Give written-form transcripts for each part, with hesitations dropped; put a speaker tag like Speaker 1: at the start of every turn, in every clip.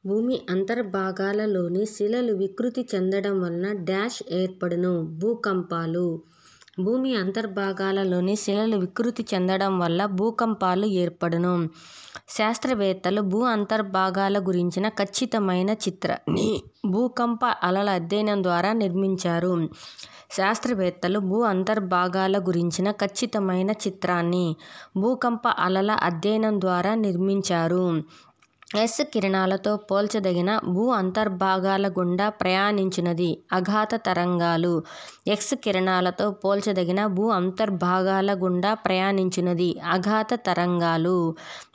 Speaker 1: భూమి అంతర్భాగాలలోని శిలలు వికృతి చెందడం వలన డాష్ ఏర్పడును. భూకంపాలు. భూమి అంతర్భాగాలలోని శిలలు వికృతి చెందడం వల్ల భూకంపాలు ఏర్పడును. శాస్త్రవేత్తలు భూ అంతర్భాగాల గురించిన ఖచ్చితమైన చిత్రాన్ని భూకంప అలల అధ్యయనం ద్వారా నిర్మించారు. శాస్త్రవేత్తలు భూ అంతర్భాగాల గురించిన ఖచ్చితమైన చిత్రాన్ని భూకంప అలల అధ్యయనం ద్వారా నిర్మించారు. ఎస్ కిరణాలతో పోల్చదగిన భూ అంతర్భాగాల గుండా ప్రయాణించినది అఘాత తరంగాలు. ఎక్స్ కిరణాలతో పోల్చదగిన భూ అంతర్భాగాల గుండా ప్రయాణించినది అఘాత తరంగాలు.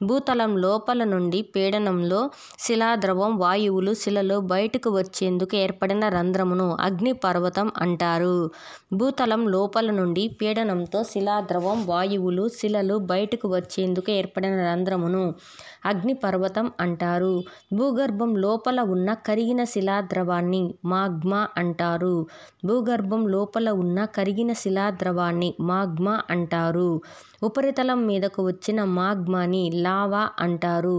Speaker 1: భూతలం లోపల నుండి పీడనంలో శిలాద్రవం వాయువులు శిలలు బయటకు వచ్చేందుకు ఏర్పడిన రంధ్రమును అగ్నిపర్వతం అంటారు. భూతలం లోపల నుండి పీడనంతో శిలాద్రవం వాయువులు శిలలు బయటకు వచ్చేందుకు ఏర్పడిన రంధ్రమును అగ్నిపర్వతం అంటారు. భూగర్భం లోపల ఉన్న కరిగిన శిలాద్రవాన్ని మాగ్మా అంటారు. భూగర్భం లోపల ఉన్న కరిగిన శిలాద్రవాన్ని మాగ్మా అంటారు. ఉపరితలం మీదకు వచ్చిన మాగ్మాని లావా అంటారు.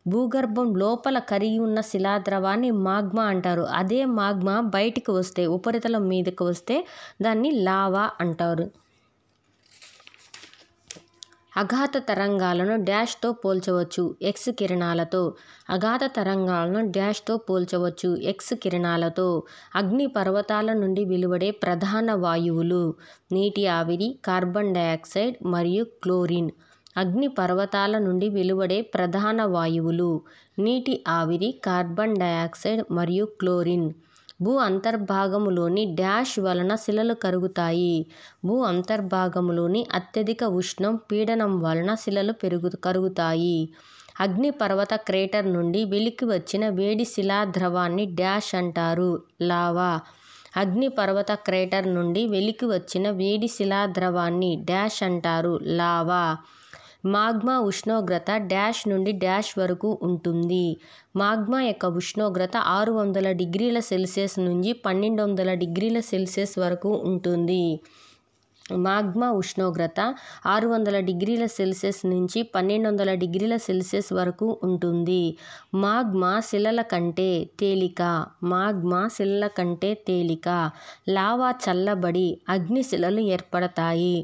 Speaker 1: భూగర్భం లోపల కరిగి ఉన్న శిలాద్రవాన్ని మాగ్మా అంటారు. అదే మాగ్మా బయటికి వస్తే ఉపరితలం మీదకు వస్తే దాన్ని లావా అంటారు. అఘాత తరంగాలను డాష్తో పోల్చవచ్చు. ఎక్స్ కిరణాలతో. అఘాత తరంగాలను డాష్తో పోల్చవచ్చు. ఎక్స్ కిరణాలతో. అగ్ని పర్వతాల నుండి వెలువడే ప్రధాన వాయువులు నీటి ఆవిరి, కార్బన్ డయాక్సైడ్ మరియు క్లోరిన్. అగ్ని పర్వతాల నుండి వెలువడే ప్రధాన వాయువులు నీటి ఆవిరి, కార్బన్ డయాక్సైడ్ మరియు క్లోరిన్. భూ అంతర్భాగములోని డాష్ వలన శిలలు కరుగుతాయి. భూ అంతర్భాగములోని అత్యధిక ఉష్ణం పీడనం వలన శిలలు కరుగుతాయి. అగ్నిపర్వత క్రేటర్ నుండి వెలికి వచ్చిన వేడి శిలాద్రవాన్ని డాష్ అంటారు. లావా. అగ్నిపర్వత క్రేటర్ నుండి వెలికి వచ్చిన వేడి శిలాద్రవాన్ని డాష్ అంటారు. లావా. మాగ్మా ఉష్ణోగ్రత డాష్ నుండి డాష్ వరకు ఉంటుంది. మాగ్మా యొక్క ఉష్ణోగ్రత 600 డిగ్రీల సెల్సియస్ నుంచి 1200 డిగ్రీల సెల్సియస్ వరకు ఉంటుంది. మాగ్మా ఉష్ణోగ్రత 600 డిగ్రీల సెల్సియస్ నుంచి 1200 డిగ్రీల సెల్సియస్ వరకు ఉంటుంది. మాగ్మా శిలల కంటే తేలిక. మాగ్మా శిలల కంటే తేలిక. లావా చల్లబడి అగ్నిశిలలు ఏర్పడతాయి.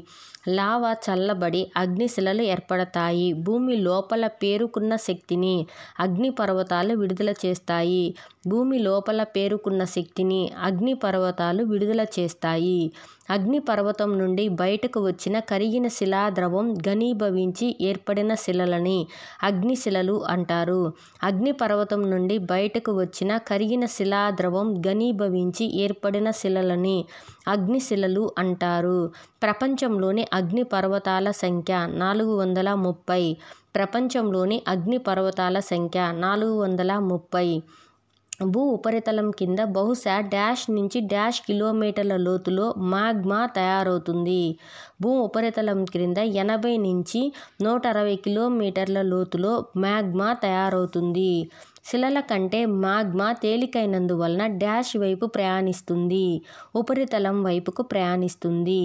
Speaker 1: లావా చల్లబడి అగ్నిశిలలు ఏర్పడతాయి. భూమి లోపల పేరుకున్న శక్తిని అగ్నిపర్వతాలు విడుదల చేస్తాయి. భూమి లోపల పేరుకున్న శక్తిని అగ్నిపర్వతాలు విడుదల చేస్తాయి. అగ్నిపర్వతం నుండి బయటకు వచ్చిన కరిగిన శిలాద్రవం ఘనీభవించి ఏర్పడిన శిలలని అగ్నిశిలలు అంటారు. అగ్నిపర్వతం నుండి బయటకు వచ్చిన కరిగిన శిలాద్రవం ఘనీభవించి ఏర్పడిన శిలలని అగ్నిశిలలు అంటారు. ప్రపంచంలోని అగ్నిపర్వతాల సంఖ్య 430. ప్రపంచంలోని అగ్నిపర్వతాల సంఖ్య 430. భూ ఉపరితలం కింద బహుశా డాష్ నుంచి డాష్ కిలోమీటర్ల లోతులో మాగ్మా తయారవుతుంది. భూ ఉపరితలం క్రింద 80 నుంచి 160 కిలోమీటర్ల లోతులో మాగ్మా తయారవుతుంది. శిలల కంటే మాగ్మా తేలికైనందువలన డాష్ వైపు ప్రయాణిస్తుంది. ఉపరితలం వైపుకు ప్రయాణిస్తుంది.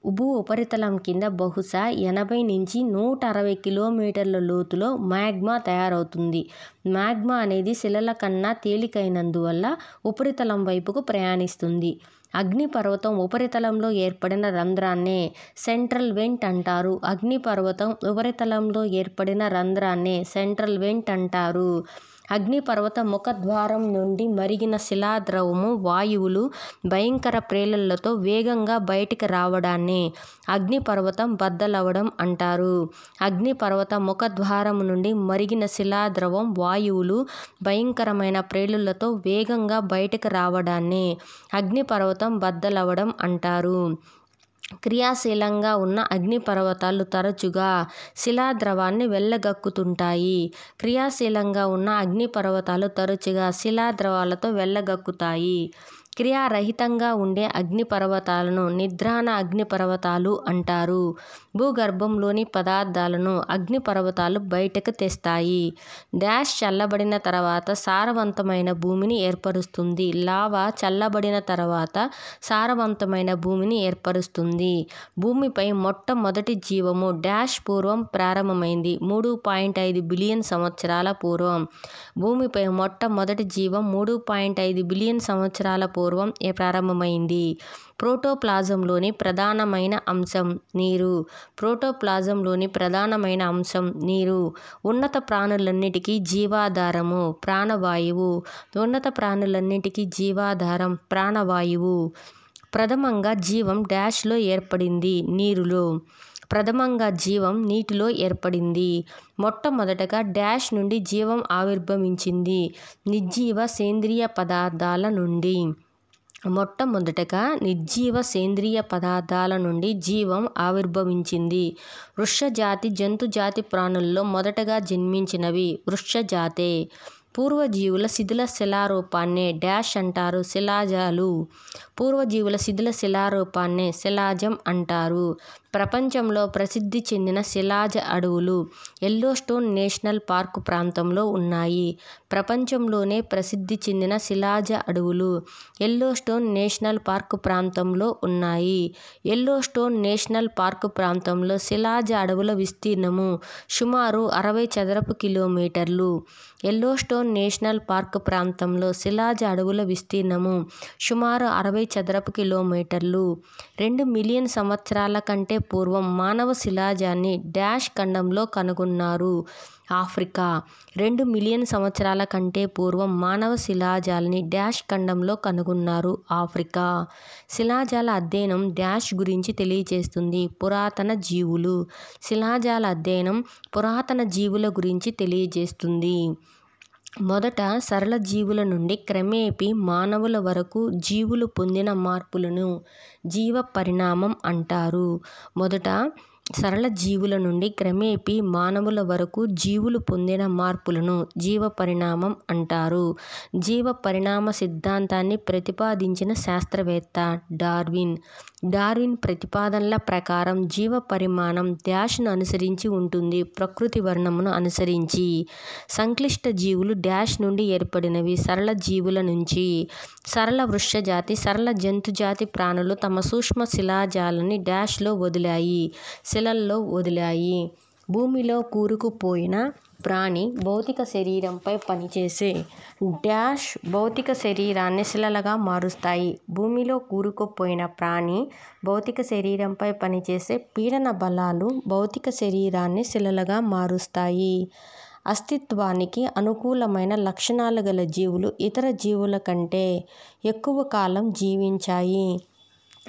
Speaker 1: భూ ఉపరితలం కింద బహుశా 80 నుంచి 160 కిలోమీటర్ల లోతులో మాగ్మా తయారవుతుంది. మాగ్మా అనేది శిలల కన్నా తేలికైనందువల్ల ఉపరితలం వైపుకు ప్రయాణిస్తుంది. అగ్నిపర్వతం ఉపరితలంలో ఏర్పడిన రంధ్రాన్నే సెంట్రల్ వెంట్ అంటారు. అగ్నిపర్వతం ఉపరితలంలో ఏర్పడిన రంధ్రాన్నే సెంట్రల్ వెంట్ అంటారు. అగ్నిపర్వత ముఖద్వారం నుండి మరిగిన శిలాద్రవము వాయువులు భయంకర ప్రేలులతో వేగంగా బయటికి రావడాన్నే అగ్నిపర్వతం బద్దలవడం అంటారు. అగ్నిపర్వత ముఖద్వారం నుండి మరిగిన శిలాద్రవం వాయువులు భయంకరమైన ప్రేలులతో వేగంగా బయటికి రావడాన్నే అగ్నిపర్వతం బద్దలవడం అంటారు. క్రియాశీలంగా ఉన్న అగ్నిపర్వతాలు తరచుగా శిలాద్రవాన్ని వెళ్ళగక్కుతుంటాయి. క్రియాశీలంగా ఉన్న అగ్నిపర్వతాలు తరచుగా శిలాద్రవాలతో వెళ్ళగక్కుతాయి. క్రియారహితంగా ఉండే అగ్నిపర్వతాలను నిద్రాణ అగ్నిపర్వతాలు అంటారు. భూగర్భంలోని పదార్థాలను అగ్నిపర్వతాలు బయటకు తెస్తాయి. డాష్ చల్లబడిన తర్వాత సారవంతమైన భూమిని ఏర్పరుస్తుంది. లావా చల్లబడిన తర్వాత సారవంతమైన భూమిని ఏర్పరుస్తుంది. భూమిపై మొట్టమొదటి జీవము డాష్ పూర్వం ప్రారంభమైంది. 3.5 బిలియన్ సంవత్సరాల పూర్వం. భూమిపై మొట్టమొదటి జీవం 3.5 బిలియన్ సంవత్సరాల పూర్వం ప్రారంభమైంది. ప్రోటోప్లాజంలోని ప్రధానమైన అంశం నీరు. ప్రోటోప్లాజంలోని ప్రధానమైన అంశం నీరు. ఉన్నత ప్రాణులన్నిటికీ జీవాధారము ప్రాణవాయువు. ఉన్నత ప్రాణులన్నిటికీ జీవాధారం ప్రాణవాయువు. ప్రథమంగా జీవం డాష్లో ఏర్పడింది. నీరులో. ప్రథమంగా జీవం నీటిలో ఏర్పడింది. మొట్టమొదటగా డాష్ నుండి జీవం ఆవిర్భవించింది. నిర్జీవ సేంద్రియ పదార్థాల నుండి. మొట్టమొదటగా నిర్జీవ సేంద్రియ పదార్థాల నుండి జీవం ఆవిర్భవించింది. వృక్షజాతి జంతుజాతి ప్రాణుల్లో మొదటగా జన్మించినవి వృక్షజాతే. పూర్వజీవుల శిథిల శిలారూపాన్నే డాష్ అంటారు శిలాజాలు. పూర్వజీవుల శిథిల శిలారూపాన్నే శిలాజం అంటారు. ప్రపంచంలో ప్రసిద్ధి చెందిన శిలాజ అడవులు ఎల్లోస్టోన్ నేషనల్ పార్కు ప్రాంతంలో ఉన్నాయి. ప్రపంచంలోనే ప్రసిద్ధి చెందిన శిలాజ అడవులు ఎల్లోస్టోన్ నేషనల్ పార్కు ప్రాంతంలో ఉన్నాయి. ఎల్లోస్టోన్ నేషనల్ పార్కు ప్రాంతంలో శిలాజ అడవుల విస్తీర్ణము సుమారు 60 చదరపు కిలోమీటర్లు. ఎల్లోస్టోన్ నేషనల్ పార్కు ప్రాంతంలో శిలాజ అడవుల విస్తీర్ణము సుమారు 60 చదరపు కిలోమీటర్లు. 2 మిలియన్ సంవత్సరాల కంటే పూర్వం మానవ శిలాజాన్ని డాష్ ఖండంలో కనుగొన్నారు. ఆఫ్రికా. 2 మిలియన్ సంవత్సరాల కంటే పూర్వం మానవ శిలాజాలని డాష్ ఖండంలో కనుగొన్నారు. ఆఫ్రికా. శిలాజాల అధ్యయనం డాష్ గురించి తెలియజేస్తుంది. పురాతన జీవులు. శిలాజాల అధ్యయనం పురాతన జీవుల గురించి తెలియజేస్తుంది. మొదట సరళ జీవుల నుండి క్రమేపీ మానవుల వరకు జీవులు పొందిన మార్పులను జీవ పరిణామం అంటారు. మొదట సరళ జీవుల నుండి క్రమేపీ మానవుల వరకు జీవులు పొందిన మార్పులను జీవ పరిణామం అంటారు. జీవ పరిణామ సిద్ధాంతాన్ని ప్రతిపాదించిన శాస్త్రవేత్త డార్విన్. డార్విన్ ప్రతిపాదనల ప్రకారం జీవ పరిమాణం డాష్ను అనుసరించి ఉంటుంది. ప్రకృతి వర్ణమును అనుసరించి. సంక్లిష్ట జీవులు డాష్ నుండి ఏర్పడినవి. సరళ జీవుల నుంచి. సరళ వృక్షజాతి సరళ జంతుజాతి ప్రాణులు తమ సూక్ష్మ శిలాజాలని డాష్లో వదిలాయి. శిలల్లో వదిలాయి. భూమిలో కూరుకుపోయిన ప్రాణి భౌతిక శరీరంపై పనిచేసే డాష్ భౌతిక శరీరాన్ని శిలలుగా మారుస్తాయి. భూమిలో కూరుకుపోయిన ప్రాణి భౌతిక శరీరంపై పనిచేసే పీడన బలాలు భౌతిక శరీరాన్ని శిలలుగా మారుస్తాయి. అస్తిత్వానికి అనుకూలమైన లక్షణాలు గల జీవులు ఇతర జీవుల కంటే ఎక్కువ కాలం జీవించాయి.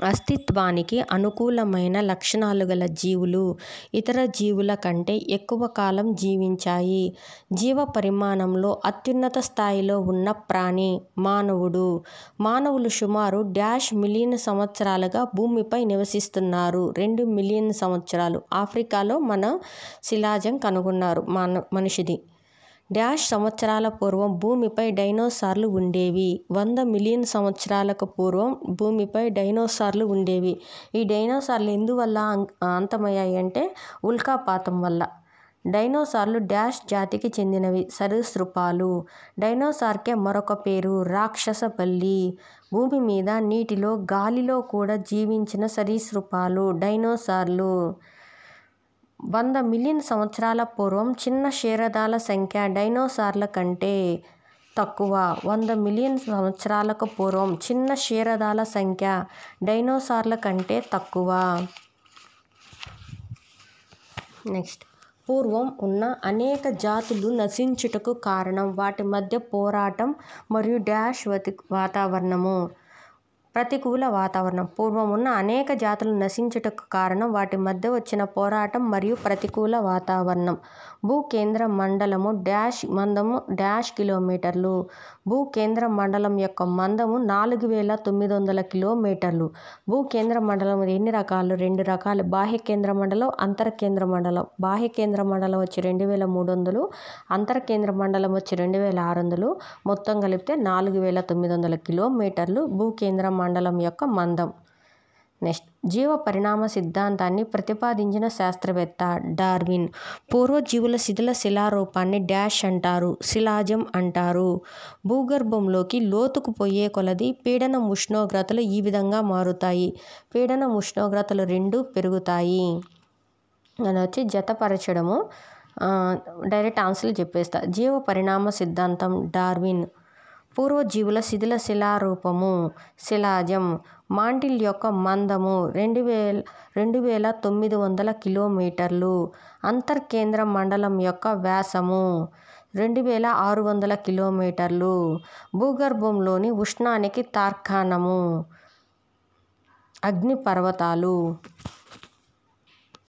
Speaker 1: అస్తిత్వానికి అనుకూలమైన లక్షణాలు గల జీవులు ఇతర జీవుల కంటే ఎక్కువ కాలం జీవించాయి. జీవ పరిమాణంలో అత్యున్నత స్థాయిలో ఉన్న ప్రాణి మానవుడు. మానవులు సుమారు డాష్ మిలియన్ సంవత్సరాలుగా భూమిపై నివసిస్తున్నారు. 2 మిలియన్ సంవత్సరాలు. ఆఫ్రికాలో మన శిలాజం కనుగొన్నారు మనిషిది. డాష్ సంవత్సరాల పూర్వం భూమిపై డైనోసార్లు ఉండేవి. 100 మిలియన్ సంవత్సరాలకు పూర్వం భూమిపై డైనోసార్లు ఉండేవి. ఈ డైనోసార్లు ఎందువల్ల అంతమయ్యాయి అంటే ఉల్కాపాతం వల్ల. డైనోసార్లు డాష్ జాతికి చెందినవి సరీసృపాలు. డైనోసార్కే మరొక పేరు రాక్షస బల్లి. భూమి మీద, నీటిలో, గాలిలో కూడా జీవించిన సరీసృపాలు డైనోసార్లు. 100 మిలియన్ సంవత్సరాల పూర్వం చిన్న క్షీరదాల సంఖ్య డైనోసార్ల కంటే తక్కువ. 100 మిలియన్ సంవత్సరాలకు పూర్వం చిన్న క్షీరదాల సంఖ్య డైనోసార్ల కంటే తక్కువ. నెక్స్ట్. పూర్వం ఉన్న అనేక జాతులు నశించుటకు కారణం వాటి మధ్య పోరాటం మరియు డాష్ వాతావరణము. ప్రతికూల వాతావరణం. పూర్వం ఉన్న అనేక జాతులు నశించుటకు కారణం వాటి మధ్య వచ్చిన పోరాటం మరియు ప్రతికూల వాతావరణం. భూకేంద్ర మండలము డాష్ మందము డాష్ కిలోమీటర్లు. భూకేంద్ర మండలం యొక్క మందము 4900 కిలోమీటర్లు. భూకేంద్ర మండలం ఎన్ని రకాలు? 2 రకాలు. బాహ్య కేంద్ర మండలం, అంతర్ కేంద్ర మండలం. బాహ్య కేంద్ర మండలం వచ్చి 2300, అంతర్ కేంద్ర మండలం వచ్చి 2600. మొత్తం కలిపితే 4900 కిలోమీటర్లు భూకేంద్ర మండలం యొక్క మందం. నెక్స్ట్. జీవ పరిణామ సిద్ధాంతాన్ని ప్రతిపాదించిన శాస్త్రవేత్త డార్విన్. పూర్వజీవుల శిథిల శిలారూపాన్ని డాష్ అంటారు, శిలాజం అంటారు. భూగర్భంలోకి లోతుకు పోయే కొలది పీడనం ఉష్ణోగ్రతలు ఈ విధంగా మారుతాయి. పీడనం ఉష్ణోగ్రతలు రెండూ పెరుగుతాయి అని వచ్చి జతపరచడము. డైరెక్ట్ ఆన్సర్లు చెప్పేస్తా. జీవ పరిణామ సిద్ధాంతం డార్విన్. పూర్వజీవుల శిథిల శిలారూపము శిలాజం. మాంటిల్ యొక్క మందము 2900 కిలోమీటర్లు. అంతర్కేంద్ర మండలం యొక్క వ్యాసము 2600 కిలోమీటర్లు. భూగర్భంలోని ఉష్ణానికి తార్కాణము అగ్నిపర్వతాలు.